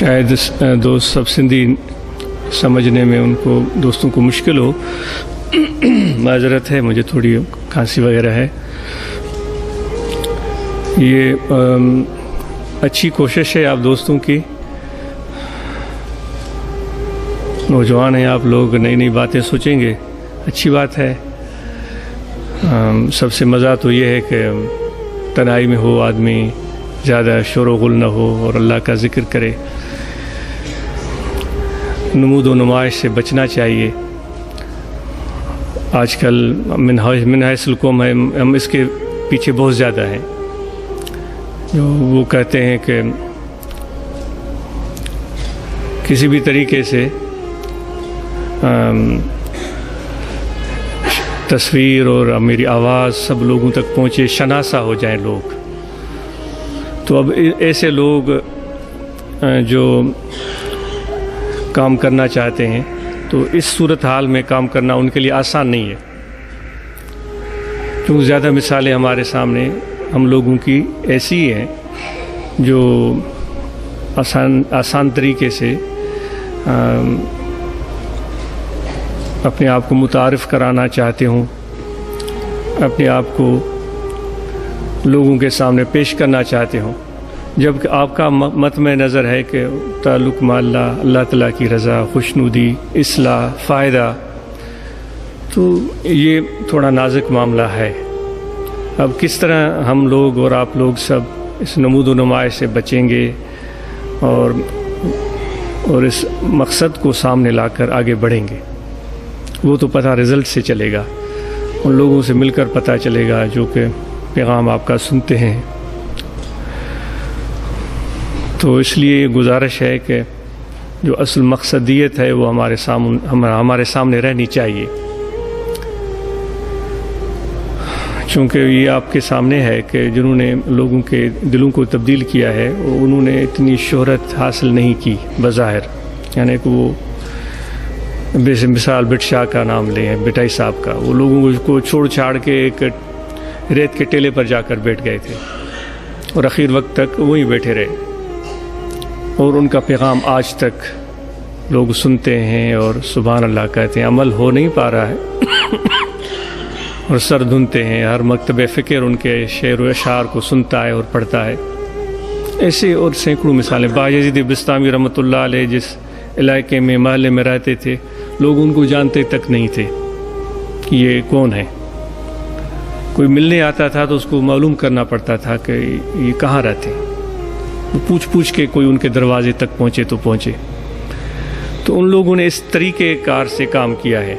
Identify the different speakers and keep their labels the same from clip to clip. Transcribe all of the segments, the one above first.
Speaker 1: شاید دوست سب سندھی سمجھنے میں ان کو دوستوں کو مشکل ہو، معذرت ہے، مجھے تھوڑی کھانسی وغیرہ ہے۔ یہ اچھی کوشش ہے آپ دوستوں کی، نوجوان ہیں آپ لوگ، نئی نئی باتیں سوچیں گے، اچھی بات ہے۔ سب سے مزہ تو یہ ہے کہ تنہائی میں ہو آدمی، زیادہ شور و غل نہ ہو اور اللہ کا ذکر کرے۔ نمود و نمائش سے بچنا چاہیے۔ آج کل من حیث القوم ہے، ہم اس کے پیچھے بہت زیادہ ہیں، جو وہ کہتے ہیں کہ کسی بھی طریقے سے تصویر اور میری آواز سب لوگوں تک پہنچے، شناسہ ہو جائیں لوگ۔ تو اب ایسے لوگ جو کام کرنا چاہتے ہیں تو اس صورتحال میں کام کرنا ان کے لیے آسان نہیں ہے، کیونکہ زیادہ مثالیں ہمارے سامنے ہم لوگوں کی ایسی ہیں جو آسان طریقے سے اپنے آپ کو متعارف کرانا چاہتے ہوں، اپنے آپ کو لوگوں کے سامنے پیش کرنا چاہتے ہوں، جبکہ آپ کا مطمع نظر ہے کہ تعلق مع اللہ تعالیٰ کی رضا، خوشنودی، اصلاح، فائدہ، تو یہ تھوڑا نازک معاملہ ہے۔ اب کس طرح ہم لوگ اور آپ لوگ سب اس نمود و نمائش سے بچیں گے اور اس مقصد کو سامنے لا کر آگے بڑھیں گے، وہ تو پتہ رزلٹ سے چلے گا، ان لوگوں سے مل کر پتہ چلے گا جو کہ پیغام آپ کا سنتے ہیں۔ تو اس لیے گزارش ہے کہ جو اصل مقصدیت ہے وہ ہمارے سامنے رہنی چاہیے، چونکہ یہ آپ کے سامنے ہے کہ جنہوں نے لوگوں کے دلوں کو تبدیل کیا ہے انہوں نے اتنی شہرت حاصل نہیں کی بظاہر، یعنی کہ وہ مثال بٹ شاہ کا نام لیں، بٹائی صاحب کا، وہ لوگوں کو چھوڑ چھاڑ کے ایک ریت کے ٹیلے پر جا کر بیٹھ گئے تھے اور اخیر وقت تک وہیں بیٹھے رہے، اور ان کا پیغام آج تک لوگ سنتے ہیں اور سبحان اللہ کہتے ہیں، عمل ہو نہیں پا رہا ہے اور سر دھنتے ہیں، ہر مکتب فکر ان کے شعر و اشعار کو سنتا ہے اور پڑھتا ہے۔ ایسے اور سینکڑوں مثالیں۔ بایزید بستامی رحمۃ اللہ علیہ جس علاقے میں محلے میں رہتے تھے، لوگ ان کو جانتے تک نہیں تھے کہ یہ کون ہے۔ کوئی ملنے آتا تھا تو اس کو معلوم کرنا پڑتا تھا کہ یہ کہاں رہتے، پوچھ کے کوئی ان کے دروازے تک پہنچے تو پہنچے۔ تو ان لوگوں نے اس طریقے کار سے کام کیا ہے۔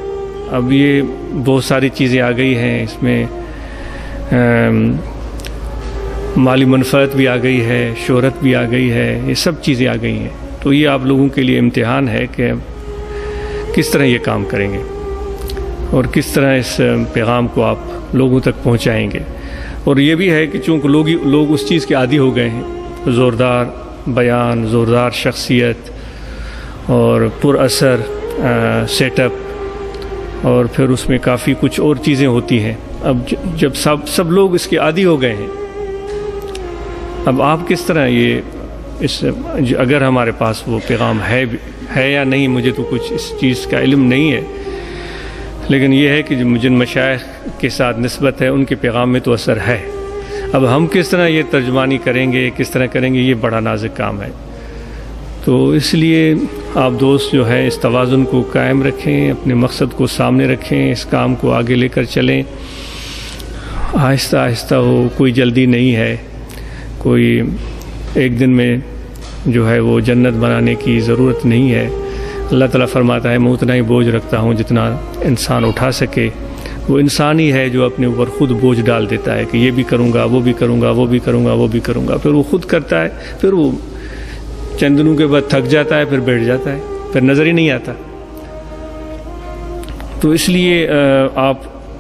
Speaker 1: اب یہ بہت ساری چیزیں آ گئی ہیں، اس میں مالی منفعت بھی آ گئی ہے، شہرت بھی آ گئی ہے، یہ سب چیزیں آ گئی ہیں۔ تو یہ آپ لوگوں کے لیے امتحان ہے کہ کس طرح یہ کام کریں گے اور کس طرح اس پیغام کو آپ لوگوں تک پہنچائیں گے۔ اور یہ بھی ہے کہ چونکہ لوگ اس چیز کے عادی ہو گئے ہیں، زوردار بیان، زوردار شخصیت اور پر اثر سیٹ اپ، اور پھر اس میں کافی کچھ اور چیزیں ہوتی ہیں۔ اب جب سب لوگ اس کے عادی ہو گئے ہیں، اب آپ کس طرح اگر ہمارے پاس وہ پیغام ہے یا نہیں، مجھے تو کچھ اس چیز کا علم نہیں ہے، لیکن یہ ہے کہ جن مشائخ کے ساتھ نسبت ہے ان کے پیغام میں تو اثر ہے۔ اب ہم کس طرح یہ ترجمانی کریں گے، کس طرح کریں گے، یہ بڑا نازک کام ہے۔ تو اس لیے آپ دوست جو ہے اس توازن کو قائم رکھیں، اپنے مقصد کو سامنے رکھیں، اس کام کو آگے لے کر چلیں، آہستہ آہستہ ہو، کوئی جلدی نہیں ہے، کوئی ایک دن میں جو ہے وہ جنت بنانے کی ضرورت نہیں ہے۔ اللہ تعالیٰ فرماتا ہے میں اتنا ہی بوجھ رکھتا ہوں جتنا انسان اٹھا سکے۔ وہ انسان ہی ہے جو اپنے اوپر خود بوجھ ڈال دیتا ہے کہ یہ بھی کروں گا، وہ بھی کروں گا، وہ بھی کروں گا، وہ بھی کروں گا، پھر وہ خود کرتا ہے، پھر وہ چند دنوں کے بعد تھک جاتا ہے، پھر بیٹھ جاتا ہے، پھر نظر ہی نہیں آتا۔ تو اس لیے آپ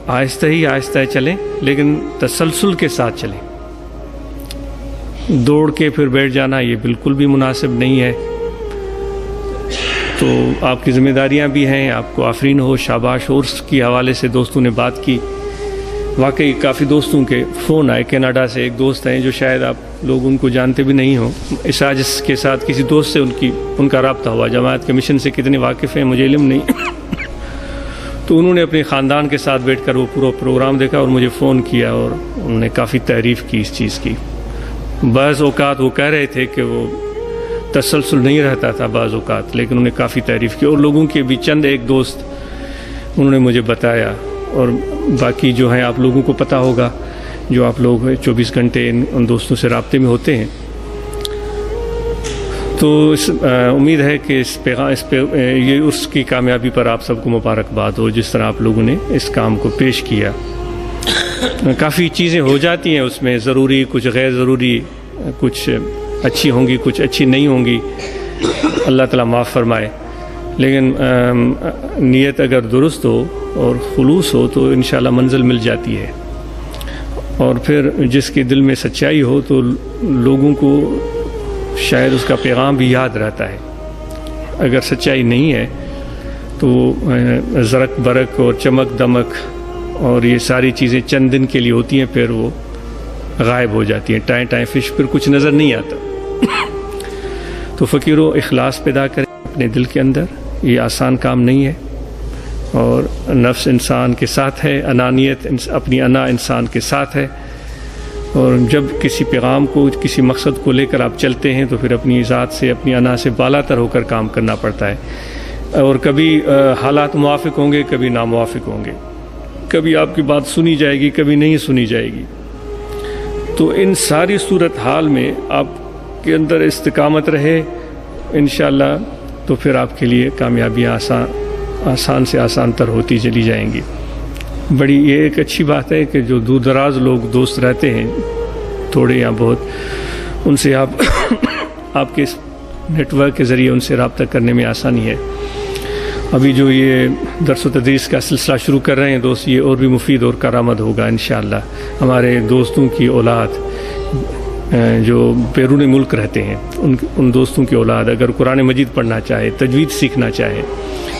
Speaker 1: آہستہ چلیں، لیکن تسلسل کے ساتھ چلیں۔ دوڑ کے پھر بیٹھ جانا یہ بالکل بھی مناسب نہیں ہے۔ تو آپ کی ذمہ داریاں بھی ہیں، آپ کو آفرین ہو، شاباش ہو۔ اس کی حوالے سے دوستوں نے بات کی، واقعی کافی دوستوں کے فون آئے، کینیڈا سے ایک دوست ہیں جو شاید آپ لوگ ان کو جانتے بھی نہیں ہوں، اس عاجز کے ساتھ کسی دوست سے ان کا رابطہ ہوا، جماعت کے مشن سے کتنے واقف ہیں مجھے علم نہیں تو انہوں نے اپنے خاندان کے ساتھ بیٹھ کر وہ پورا پروگرام دیکھا اور مجھے فون کیا اور انہوں نے کافی تعریف کی اس چیز کی۔ بعض اوقات وہ کہہ رہے تھے کہ وہ تسلسل نہیں رہتا تھا بعض اوقات، لیکن انہوں نے کافی تعریف کی، اور لوگوں کے بھی چند ایک دوست انہوں نے مجھے بتایا، اور باقی جو ہیں آپ لوگوں کو پتہ ہوگا، جو آپ لوگ 24 گھنٹے ان دوستوں سے رابطے میں ہوتے ہیں، تو امید ہے کہ یہ اس کی کامیابی پر آپ سب کو مبارکباد ہو، جس طرح آپ لوگوں نے اس کام کو پیش کیا۔ کافی چیزیں ہو جاتی ہیں اس میں، ضروری کچھ غیر ضروری، کچھ اچھی ہوں گی کچھ اچھی نہیں ہوں گی، اللہ تعالیٰ معاف فرمائے، لیکن نیت اگر درست ہو اور خلوص ہو تو انشاءاللہ منزل مل جاتی ہے، اور پھر جس کے دل میں سچائی ہو تو لوگوں کو شاید اس کا پیغام بھی یاد رہتا ہے۔ اگر سچائی نہیں ہے تو زرق برق اور چمک دمک اور یہ ساری چیزیں چند دن کے لیے ہوتی ہیں، پھر وہ غائب ہو جاتی ہیں، ٹائیں ٹائیں فش، پھر کچھ نظر نہیں آتا۔ تو فقیرو اخلاص پیدا کریں اپنے دل کے اندر، یہ آسان کام نہیں ہے، اور نفس انسان کے ساتھ ہے، انانیت اپنی انا انسان کے ساتھ ہے، اور جب کسی پیغام کو کسی مقصد کو لے کر آپ چلتے ہیں تو پھر اپنی ذات سے اپنی انا سے بالا تر ہو کر کام کرنا پڑتا ہے، اور کبھی حالات موافق ہوں گے کبھی ناموافق ہوں گے، کبھی آپ کی بات سنی جائے گی کبھی نہیں سنی جائے گی۔ تو ان ساری صورتحال میں آپ کے اندر استقامت رہے انشاءاللہ، تو پھر آپ کے لیے کامیابیاں آسان سے آسان تر ہوتی چلی جائیں گی۔ بڑی یہ ایک اچھی بات ہے کہ جو دور دراز لوگ دوست رہتے ہیں، تھوڑے یا بہت، ان سے آپ کے نیٹ ورک کے ذریعے ان سے رابطہ کرنے میں آسانی ہے۔ ابھی جو یہ درس و تدریس کا سلسلہ شروع کر رہے ہیں دوست، یہ اور بھی مفید اور کارآمد ہوگا انشاءاللہ۔ ہمارے دوستوں کی اولاد جو بیرون ملک رہتے ہیں، ان دوستوں کی اولاد اگر قرآن مجید پڑھنا چاہے، تجوید سیکھنا چاہے،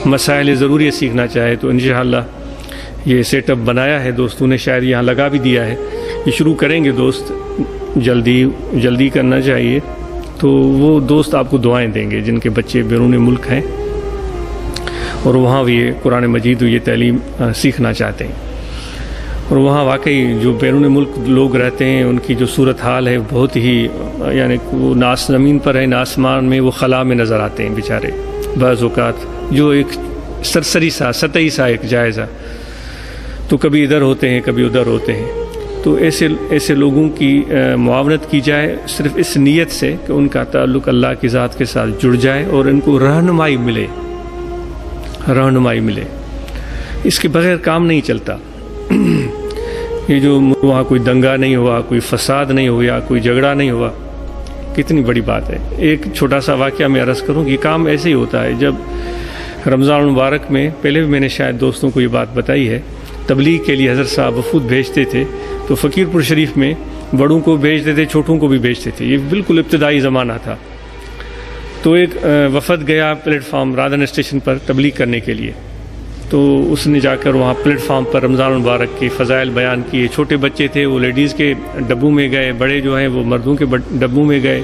Speaker 1: مسائل ضروری سیکھنا چاہے، تو انشاءاللہ یہ سیٹ اپ بنایا ہے دوستوں نے، شاید یہاں لگا بھی دیا ہے، یہ شروع کریں گے دوست، جلدی کرنا چاہیے۔ تو وہ دوست آپ کو دعائیں دیں گے جن کے بچے بیرون ملک ہیں اور وہاں بھی یہ قرآن مجید و یہ تعلیم سیکھنا چاہتے ہیں، اور وہاں واقعی جو بیرون ملک لوگ رہتے ہیں ان کی جو صورتحال ہے بہت ہی، یعنی وہ نہ زمین پر ہے نہ آسمان میں، وہ خلا میں نظر آتے ہیں بیچارے بعض اوقات، جو ایک سرسری سا سطحی سا ایک جائزہ، تو کبھی ادھر ہوتے ہیں کبھی ادھر ہوتے ہیں۔ تو ایسے لوگوں کی معاونت کی جائے صرف اس نیت سے کہ ان کا تعلق اللہ کی ذات کے ساتھ جڑ جائے اور ان کو رہنمائی ملے، اس کے بغیر کام نہیں چلتا۔ یہ جو وہاں کوئی دنگا نہیں ہوا، کوئی فساد نہیں ہوا، کوئی جھگڑا نہیں ہوا، کتنی بڑی بات ہے۔ ایک چھوٹا سا واقعہ میں عرض کروں کہ یہ کام ایسے ہی ہوتا ہے۔ جب رمضان المبارک میں، پہلے بھی میں نے شاید دوستوں کو یہ بات بتائی ہے، تبلیغ کے لیے حضرت صاحب وفود بھیجتے تھے، تو فقیر پور شریف میں بڑوں کو بھیجتے تھے، چھوٹوں کو بھی بھیجتے تھے، یہ بالکل ابتدائی زمانہ تھا۔ تو ایک وفد گیا پلیٹ فارم رادن اسٹیشن پر تبلیغ کرنے کے لیے، تو اس نے جا کر وہاں پلیٹ فارم پر رمضان المبارک کے فضائل بیان کیے۔ چھوٹے بچے تھے وہ لیڈیز کے ڈبوں میں گئے، بڑے جو ہیں وہ مردوں کے ڈبوں میں گئے۔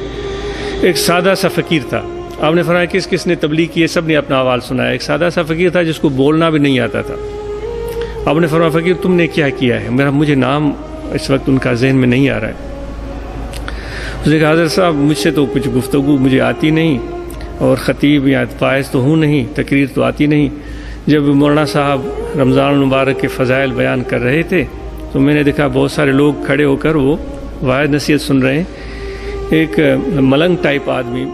Speaker 1: ایک سادہ سا فقیر تھا، آپ نے فرمایا کس نے تبلیغ کی ہے، سب نے اپنا حوال سنایا۔ ایک سادہ سا فقیر تھا جس کو بولنا بھی نہیں آتا تھا۔ آپ نے فرمایا فقیر تم نے کیا کیا ہے؟ مجھے نام اس وقت ان کا ذہن میں نہیں آ رہا ہے۔ اس نے کہا حضرت صاحب مجھ سے تو کچھ گفتگو مجھے آتی نہیں، اور خطیب یا فائز تو ہوں نہیں، تقریر تو آتی نہیں۔ جب مولانا صاحب رمضان المبارک کے فضائل بیان کر رہے تھے تو میں نے دیکھا بہت سارے لوگ کھڑے ہو کر وہ واعظ نصیحت سن رہے ہیں۔ ایک ملنگ ٹائپ آدمی